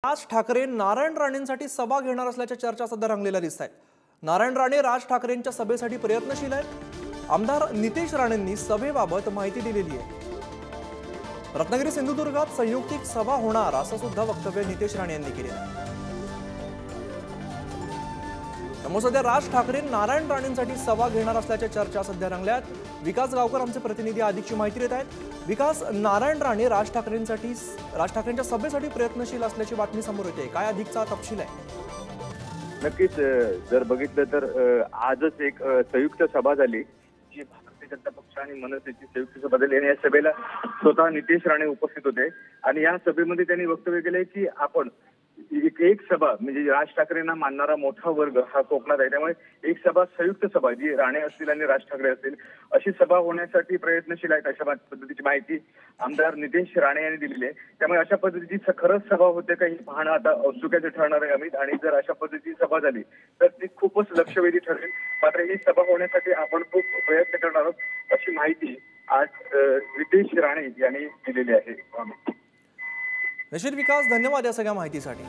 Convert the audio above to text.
राज ठाकरे नारायण राणेंसाठी सभा घेणार असल्याच्या चर्चा सध्या रंगलेल्या दिसत आहेत। नारायण राणे राज ठाकरेंच्या सभेसाठी प्रयत्नशील आहेत। आमदार नितेश राणेंनी सभेबाबत माहिती दिलेली आहे। रत्नागिरी सिंधुदुर्गात संयुक्तिक सभा होणार असं सुद्धा वक्तव्य नितेश राणे यांनी केले आहे। त्यामुळे सध्या राज ठाकरे नारायण राणेंसाठी सभा घेणार असल्याच्या चर्चा सध्या रंगल्यात। विकास गावकर आमचे प्रतिनिधी अधिकची माहिती देत आहेत। विकास, नारायण राणे राज ठाकरेंच्या सभेसाठी प्रयत्नशील असल्याची बातमी समोर येते, काय अधिकचा तपशील आहे? नक्कीच जर बघितलं तर आजच एक संयुक्त सभा झाली, जी भारतीय जनता पक्ष आणि मनसेची संयुक्त सभा झाली आणि या सभेला स्वतः नितेश राणे उपस्थित होते आणि या सभेमध्ये त्यांनी वक्तव्य केले की आपण एक सभा म्हणजे राज ठाकरेंना मानणारा मोठा वर्ग हा कोकणात आहे, त्यामुळे एक सभा संयुक्त सभा जी राणे असतील आणि राज ठाकरे असतील अशी सभा होण्यासाठी प्रयत्नशील आहेत, अशा पद्धतीची माहिती आमदार नितेश राणे यांनी दिलेली आहे। त्यामुळे अशा पद्धतीची खरंच सभा होते का हे पाहणं आता औत्सुक्याचं ठरणार आहे अमित, आणि जर अशा पद्धतीची सभा झाली तर ती खूपच लक्षवेधी ठरेल। मात्र ही सभा होण्यासाठी आपण खूप प्रयत्न करणार आहोत अशी माहिती आज नितेश राणे यांनी दिलेली आहे। निश्चित विकास, धन्यवाद या सगळ्या माहितीसाठी।